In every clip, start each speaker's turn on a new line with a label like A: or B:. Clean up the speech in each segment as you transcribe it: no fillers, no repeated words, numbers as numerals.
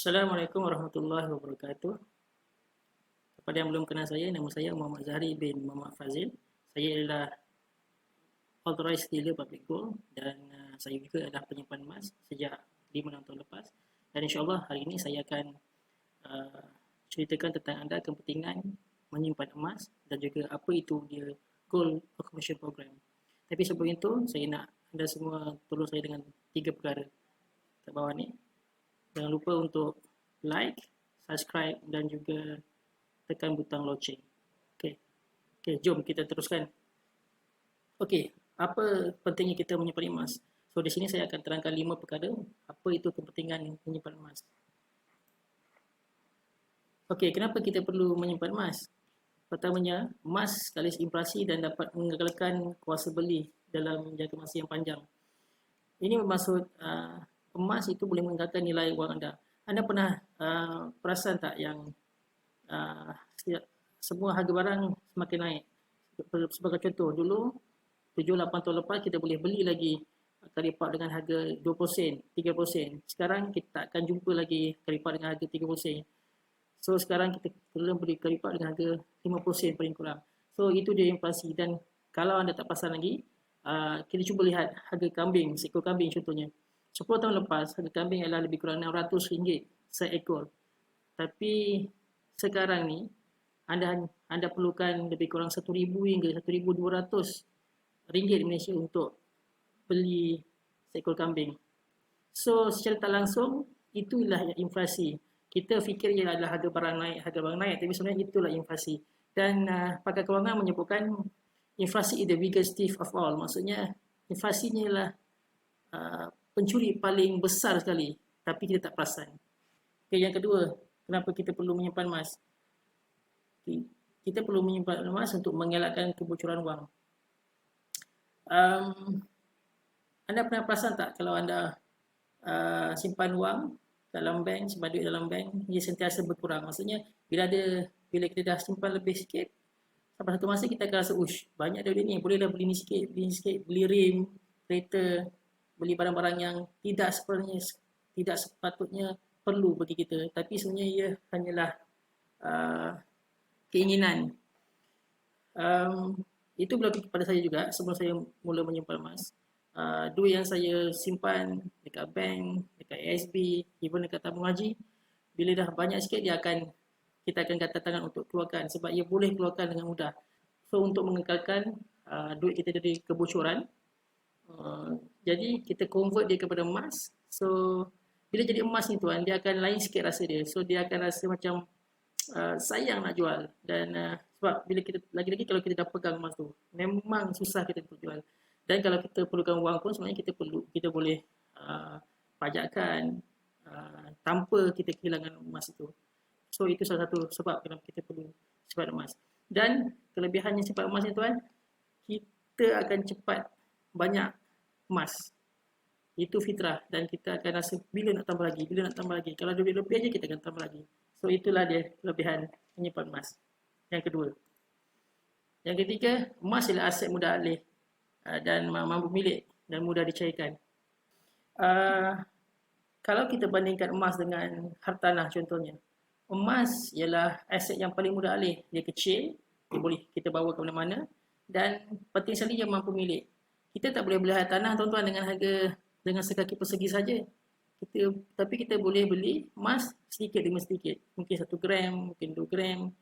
A: Assalamualaikum warahmatullahi wabarakatuh. Kepada yang belum kenal saya, nama saya Muhammad Zahri bin Muhammad Fazil. Saya adalah Authorized Dealer Public Gold dan saya juga adalah penyimpan emas sejak 5 tahun lepas. Dan insyaAllah hari ini saya akan uh, ceritakan tentang anda kepentingan menyimpan emas dan juga apa itu dia Gold Accumulation Program. Tapi sebelum itu, saya nak anda semua tolong saya dengan 3 perkara kat bawah ni. Jangan lupa untuk like, subscribe dan juga tekan butang loceng. Okey. Okey, jom kita teruskan. Okey, apa pentingnya kita menyimpan emas? So di sini saya akan terangkan 5 perkara apa itu kepentingan menyimpan emas. Okey, kenapa kita perlu menyimpan emas? Pertamanya, emas sekaligus inflasi dan dapat mengekalkan kuasa beli dalam jangka masa yang panjang. Ini bermaksud emas itu boleh mengekalkan nilai wang anda. Anda pernah perasan tak yang uh, semua harga barang semakin naik? Sebagai contoh, dulu 7-8 tahun lepas kita boleh beli lagi karipak dengan harga 20 sen, 30 sen. Sekarang kita tak akan jumpa lagi karipak dengan harga 30 sen. So sekarang kita perlu beli karipak dengan harga 50 sen paling kurang. So itu dia inflasi. Dan kalau anda tak pasang lagi, kita cuba lihat harga kambing, seekor kambing contohnya. 10 tahun lepas harga kambing adalah lebih kurang RM600 seekor. Tapi sekarang ni anda perlukan lebih kurang 1,000 hingga 1,200 ringgit Malaysia untuk beli seekor kambing. So secara tak langsung itulah inflasi. Kita fikir ia adalah harga barang naik, tapi sebenarnya itulah inflasi. Dan pakar kewangan menyebutkan inflasi is the biggest thief of all. Maksudnya inflasinya ialah pencuri paling besar sekali, tapi kita tak perasan. Okay, yang kedua, kenapa kita perlu menyimpan emas? Kita perlu menyimpan emas untuk mengelakkan kebocoran wang. Anda pernah perasan tak kalau anda simpan wang dalam bank, simpan duit dalam bank, ia sentiasa berkurang. Maksudnya bila kita dah simpan lebih sikit, sampai satu masa kita akan rasa, ush, banyak duit ni, bolehlah beli ni sikit, beli rim, kereta, beli barang-barang yang tidak sepatutnya perlu bagi kita. Tapi sebenarnya ia hanyalah keinginan. Itu berlaku kepada saya juga sebelum saya mula menyimpan emas. Duit yang saya simpan dekat bank, dekat ASB, even dekat tabung haji, bila dah banyak sikit kita akan kata tangan untuk keluarkan sebab ia boleh keluarkan dengan mudah. So untuk mengekalkan duit kita dari kebocoran, jadi kita convert dia kepada emas. So bila jadi emas ni tuan, dia akan lain sikit rasa dia. So dia akan rasa macam sayang nak jual. Dan sebab bila kita lagi-lagi kalau kita dah pegang emas tu, memang susah kita untuk jual. Dan kalau kita perlukan wang pun sebenarnya kita boleh pajakkan tanpa kita kehilangan emas itu. So itu salah satu sebab kenapa kita perlu simpan emas. Dan kelebihannya simpan emas ni tuan, kita akan cepat banyak emas. Itu fitrah dan kita akan rasa bila nak tambah lagi. Kalau ada duit lebih aja kita akan tambah lagi. So itulah dia kelebihan menyimpan emas. Yang kedua. Yang ketiga, emas adalah aset mudah alih dan mampu milik dan mudah dicairkan. Kalau kita bandingkan emas dengan hartanah contohnya, emas ialah aset yang paling mudah alih. Dia kecil, dia boleh kita bawa ke mana-mana dan penting sekali dia mampu milik. Kita tak boleh beli hartanah tuan-tuan dengan sekaki persegi saja. Tapi kita boleh beli emas sedikit demi sedikit. Mungkin 1 gram, mungkin 2 gram.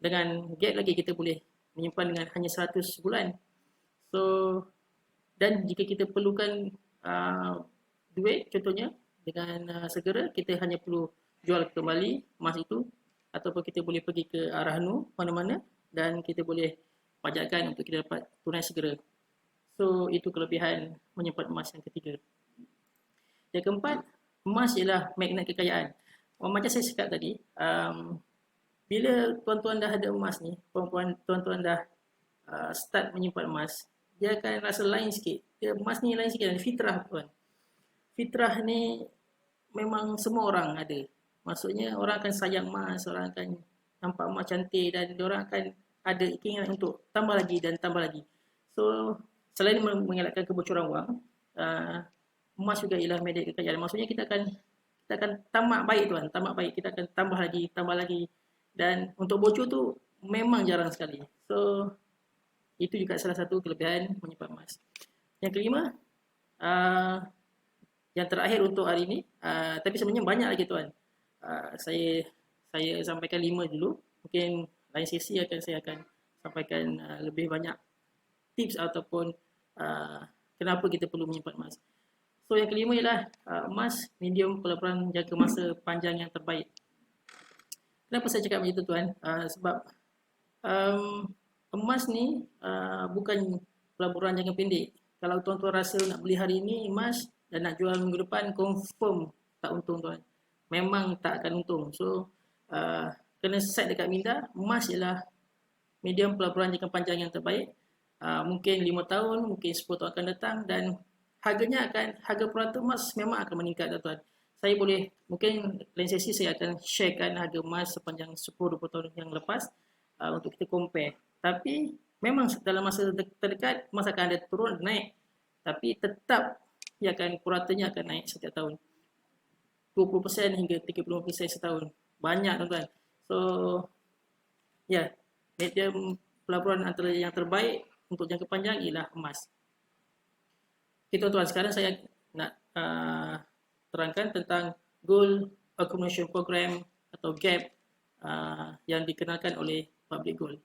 A: Dengan gap lagi kita boleh menyimpan dengan hanya 100 bulan. So, dan jika kita perlukan duit contohnya dengan segera, kita hanya perlu jual kembali emas itu ataupun kita boleh pergi ke Rahnu mana-mana dan kita boleh pajakkan untuk kita dapat tunai segera. So itu kelebihan menyimpan emas yang ketiga. Yang keempat, emas ialah magnet kekayaan. Macam saya cakap tadi, bila tuan-tuan dah ada emas ni, tuan-tuan dah start menyimpan emas, dia akan rasa lain sikit. Emas ni lain sikit dan fitrah tuan. Fitrah ni memang semua orang ada. Maksudnya orang akan sayang emas, orang akan nampak emas cantik dan orang akan ada keinginan untuk tambah lagi dan tambah lagi. So selain mengelakkan kebocoran wang, emas juga ialah media kekayaan. Maksudnya kita akan kita akan tamak baik tuan, tamak baik. Kita akan tambah lagi. Dan untuk bocor tu memang jarang sekali. So, itu juga salah satu kelebihan menyimpan emas. Yang kelima, uh, yang terakhir untuk hari ini, tapi sebenarnya banyak lagi tuan. Saya sampaikan 5 dulu. Mungkin lain sesi saya akan sampaikan lebih banyak tips ataupun kenapa kita perlu menyimpan emas. So yang kelima ialah emas medium pelaburan jangka masa panjang yang terbaik. Kenapa saya cakap begitu tuan? Sebab emas ni bukan pelaburan jangka pendek. Kalau tuan-tuan rasa nak beli hari ini emas dan nak jual minggu depan, confirm tak untung tuan. Memang tak akan untung. So kena set dekat minda, emas ialah medium pelaburan jangka panjang yang terbaik. Mungkin 5 tahun, mungkin 10 tahun akan datang, dan harga purata emas memang akan meningkat tuan. Saya boleh, mungkin lain sesi saya akan sharekan harga emas sepanjang 10-20 tahun yang lepas untuk kita compare. Tapi memang dalam masa terdekat emas akan ada turun naik, tapi tetap puratanya akan naik setiap tahun 20% hingga 30% setahun. Banyak tuan-tuan. So medium pelaburan antara yang terbaik untuk jangka panjang ialah emas. Okay, tuan-tuan, sekarang saya nak terangkan tentang Gold Accumulation Program atau GAP yang dikenalkan oleh Public Gold.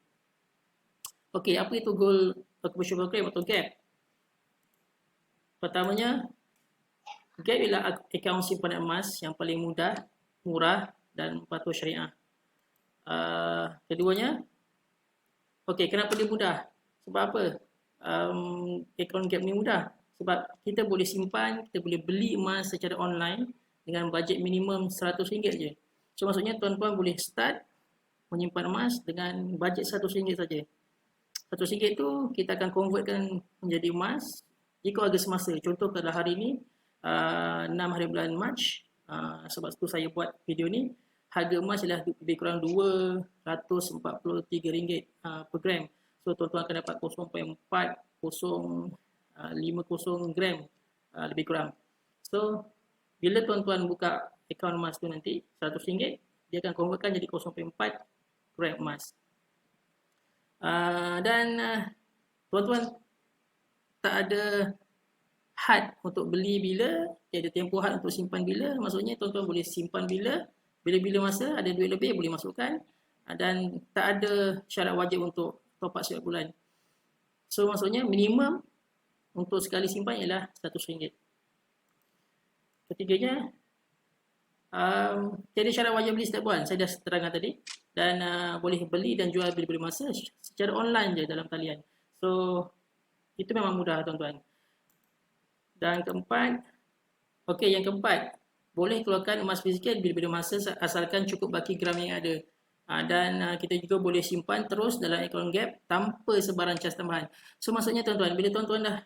A: Okey, apa itu Gold Accumulation Program atau GAP? Pertamanya, GAP ialah akaun simpanan emas yang paling mudah, murah dan patuh syariah. Keduanya, okey, kenapa dia mudah? Sebab apa? Akaun GAP ni mudah. Sebab kita boleh simpan, kita boleh beli emas secara online dengan bajet minimum RM100 je. So maksudnya tuan-tuan boleh start menyimpan emas dengan bajet RM100 saja. RM100 tu kita akan convertkan menjadi emas ikut harga semasa. Contoh pada hari ini 6 hari bulan Mac, sebab itu saya buat video ni, harga emas ialah lebih kurang RM243 per gram. So tuan-tuan akan dapat 0.4050 gram lebih kurang. So bila tuan-tuan buka akaun emas tu nanti RM100, dia akan convertkan jadi 0.4 gram emas. Dan tuan-tuan tak ada had untuk beli bila, tiada tempoh had untuk simpan bila. Maksudnya tuan-tuan boleh simpan bila-bila masa ada duit lebih boleh masukkan, dan tak ada syarat wajib untuk top up setiap bulan. So maksudnya minimum untuk sekali simpan ialah RM100. Ketiganya, tiada syarat wajib beli setiap bulan. Saya dah terangkan tadi. Dan boleh beli dan jual bila-bila masa secara online je dalam talian. So itu memang mudah tuan-tuan. Dan yang keempat, boleh keluarkan emas fizikal bila-bila masa asalkan cukup baki gram yang ada. Dan kita juga boleh simpan terus dalam akaun GAP tanpa sebarang cas tambahan. So maksudnya tuan-tuan, bila tuan-tuan dah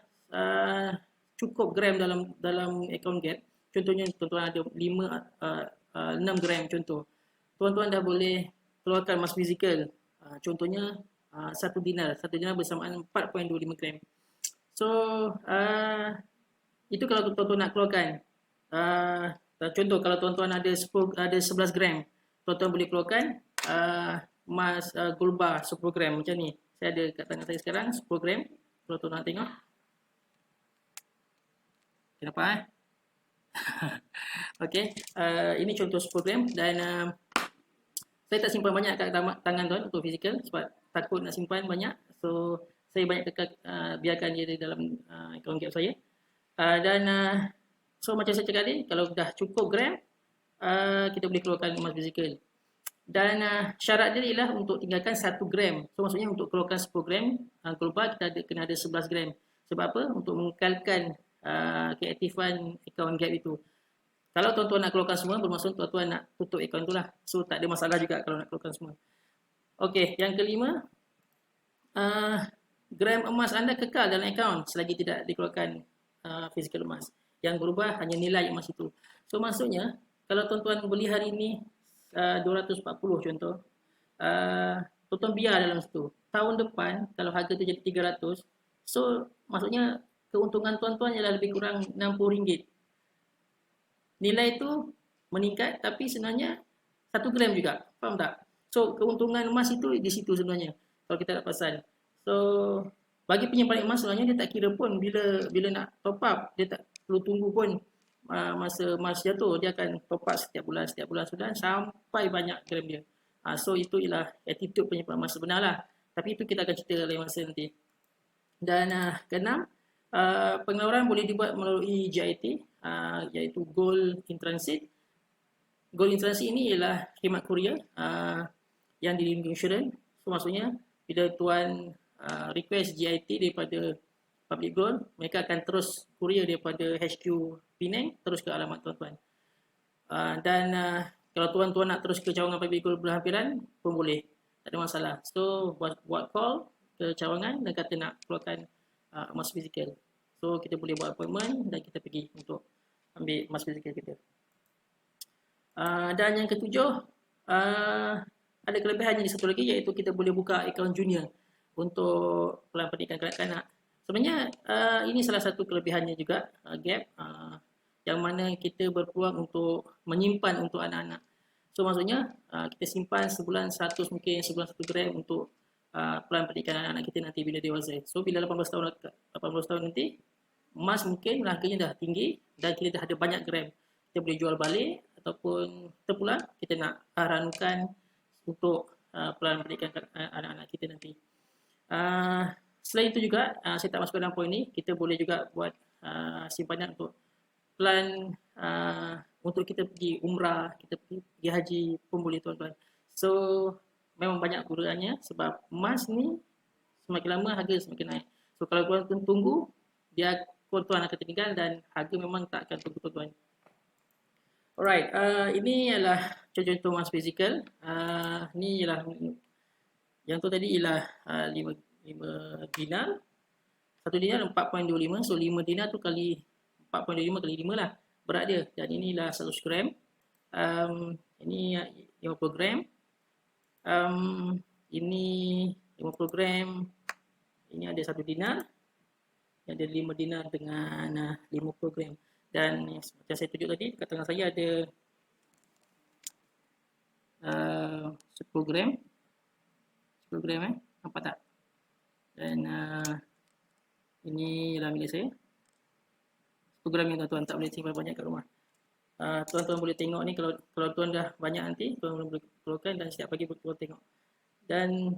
A: cukup gram dalam akaun GAP, contohnya tuan-tuan ada 6 gram contoh, tuan-tuan dah boleh keluarkan emas fizikal, contohnya 1 dinar bersamaan 4.25 gram. So itu kalau tuan-tuan nak keluarkan. Contoh kalau tuan-tuan ada 11 gram, tuan-tuan boleh keluarkan emas gold bar 10 gram macam ni. Saya ada kat tangan saya sekarang 10 gram. Kalau tuan-tuan nak tengok. Kenapa Okey, ini contoh 10 gram dan saya tak simpan banyak kat tangan tuan untuk fizikal sebab takut nak simpan banyak. So saya banyak biarkan dia di dalam akaun GAP saya. So macam saya cakap tadi, kalau dah cukup gram, kita boleh keluarkan emas fizikal. Dan syarat dia ialah untuk tinggalkan 1 gram. So maksudnya untuk keluarkan 10 gram gold bar, kita kena ada 11 gram. Sebab apa? Untuk mengekalkan keaktifan akaun GAP itu. Kalau tuan-tuan nak keluarkan semua, bermaksud tuan-tuan nak tutup akaun tu lah. So tak ada masalah juga kalau nak keluarkan semua. Okey, yang kelima, gram emas anda kekal dalam akaun selagi tidak dikeluarkan fizikal emas. Yang berubah hanya nilai emas itu. So maksudnya, kalau tuan-tuan beli hari ini 240 contoh, tuan-tuan biar dalam situ. Tahun depan, kalau harga tu jadi 300, so maksudnya keuntungan tuan-tuan ialah lebih kurang RM60. Nilai tu meningkat, tapi sebenarnya 1 gram juga. Faham tak? So keuntungan emas itu di situ sebenarnya kalau kita nak perasan. So bagi penyimpan emas sebenarnya dia tak kira pun bila bila nak top up, dia tak perlu tunggu pun masa emas jatuh, dia akan top up setiap bulan sudah sampai banyak gram dia. So itu ialah attitude penyimpan emas sebenar lah. Tapi itu kita akan cerita lain masa nanti. Dan keenam, pengeluaran boleh dibuat melalui GIT, iaitu Gold in Transit. Gold in Transit ini ialah khidmat kurier yang dilindungi insurans. So maksudnya bila tuan request GIT daripada Public Gold, mereka akan terus kurier daripada HQ Penang terus ke alamat tuan-tuan. Dan kalau tuan-tuan nak terus ke cawangan Public Gold berhampiran pun boleh, tak ada masalah. So buat call ke cawangan dan kata nak keluarkan emas fizikal. So kita boleh buat appointment dan kita pergi untuk ambil emas fizikal kita. Dan yang ketujuh, ada kelebihannya di satu lagi, iaitu kita boleh buka akaun junior untuk pelan pendidikan kanak-kanak. Sebenarnya ini salah satu kelebihannya juga, Gap, yang mana kita berpeluang untuk menyimpan untuk anak-anak. So maksudnya kita simpan sebulan 100, mungkin sebulan 1 gram untuk pelan pendidikan anak-anak kita nanti bila dewasa. So bila 18 tahun nanti, emas mungkin harganya dah tinggi dan kita dah ada banyak gram. Kita boleh jual balik ataupun terpulang kita nak rankan untuk pelan pendidikan anak-anak kita nanti. Selain itu juga, saya tak masuk dalam poin ni, kita boleh juga buat simpanan untuk plan untuk kita pergi umrah, kita pergi haji pun boleh tuan-tuan. So memang banyak gunaannya sebab emas ni semakin lama harga semakin naik. So kalau tuan-tuan tunggu, dia tuan-tuan akan tertinggal dan harga memang tak akan tunggu tuan-tuan. Alright, ini ialah contoh-contoh emas fizikal. Ni ialah yang tu tadi ialah 5 dinar. 1 dinar 4.25. So 5 dinar tu kali 4.25 kali 5 lah berat dia. Dan inilah 100 gram. Ini 50 gram. Ini 50 gram. Ini ada 1 dinar. Ini ada 5 dinar dengan 50 gram. Dan seperti yang saya tunjuk tadi, kat tengah saya ada 10 gram. 10 gram nampak tak? Dan ini ialah milik saya. 10 gram yang tuan-tuan tak boleh simpan banyak kat rumah. Tuan-tuan boleh tengok ni, kalau tuan dah banyak nanti, tuan boleh keluarkan dan setiap pagi tuan tengok. Dan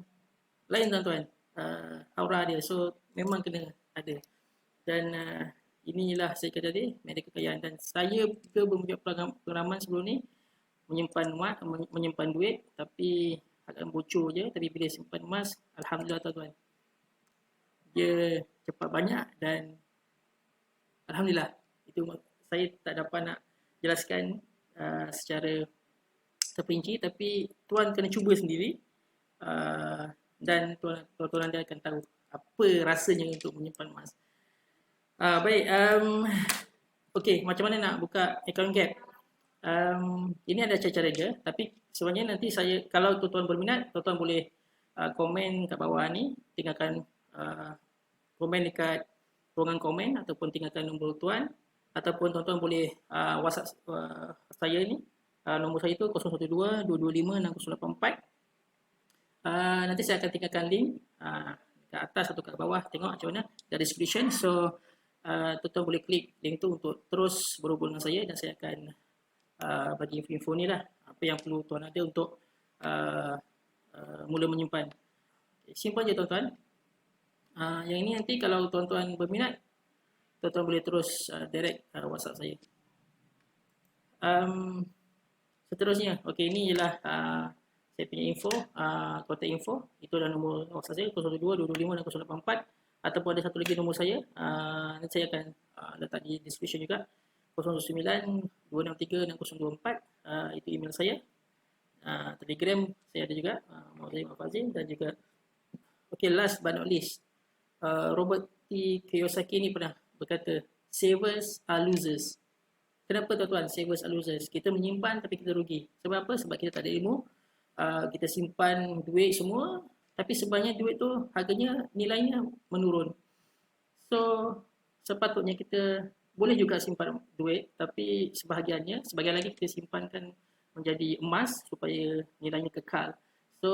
A: lain tuan-tuan, aura dia, so memang kena ada. Dan inilah saya kata tadi, media kekayaan. Dan saya juga mempunyai pengalaman sebelum ni menyimpan duit, tapi agak bocor je. Tapi bila simpan emas, alhamdulillah tuan-tuan, dia cepat banyak dan alhamdulillah. Itu saya tak dapat nak jelaskan secara terperinci, tapi tuan kena cuba sendiri dan tuan-tuan anda akan tahu apa rasanya untuk menyimpan emas. Baik, okey, macam mana nak buka akaun Gap? Ini ada cara-cara dia, tapi sebenarnya nanti saya, kalau tuan-tuan berminat, tuan-tuan boleh komen kat bawah ni, tinggalkan komen dekat ruangan komen ataupun tinggalkan nombor tuan, ataupun tuan-tuan boleh WhatsApp saya ni, nombor saya tu 012 225 6084. Nanti saya akan tinggalkan link kat atas atau kat bawah, tengok macam mana dari description. So tuan-tuan boleh klik link tu untuk terus berhubung dengan saya dan saya akan bagi info ni lah, apa yang perlu tuan ada untuk mula menyimpan. Simpan je tuan-tuan. Yang ini nanti kalau tuan-tuan berminat, tuan-tuan boleh terus direct WhatsApp saya. Seterusnya, okey, ini ialah saya punya info, kontak info. Itu adalah nombor WhatsApp saya 012 225 6084, ataupun ada satu lagi nombor saya, nanti saya akan letak di description juga, 009 263 6024. Itu email saya. Telegram saya ada juga, Muhammad Fazil. Dan juga okey, last but not least, Robert T. Kiyosaki ni pernah berkata, savers are losers. Kenapa tuan-tuan savers are losers? Kita menyimpan tapi kita rugi. Sebab apa? Sebab kita tak ada ilmu. Kita simpan duit semua, tapi sebenarnya duit tu harganya, nilainya menurun. So sepatutnya kita boleh juga simpan duit, tapi sebahagian lagi kita simpankan menjadi emas supaya nilainya kekal. So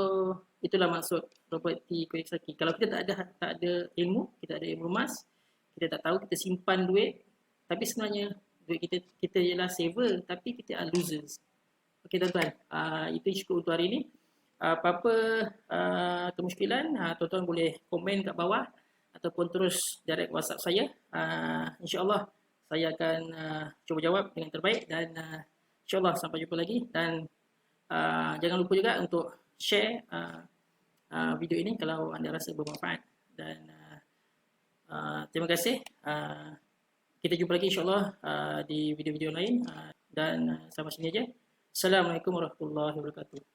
A: itulah maksud property Kiyosaki. Kalau kita tak ada ilmu, kita ada ilmu emas, kita tak tahu, kita simpan duit, tapi sebenarnya duit kita ialah saver, tapi kita are losers. Okey tuan-tuan, itu cukup untuk hari ini. Apa-apa kemusykilan, tuan-tuan boleh komen kat bawah ataupun terus direct WhatsApp saya. InsyaAllah saya akan cuba jawab dengan terbaik dan InsyaAllah sampai jumpa lagi. Dan jangan lupa juga untuk share video ini kalau anda rasa bermanfaat. Dan terima kasih. Kita jumpa lagi insyaAllah di video-video lain. Dan sampai sini aja. Assalamualaikum warahmatullahi wabarakatuh.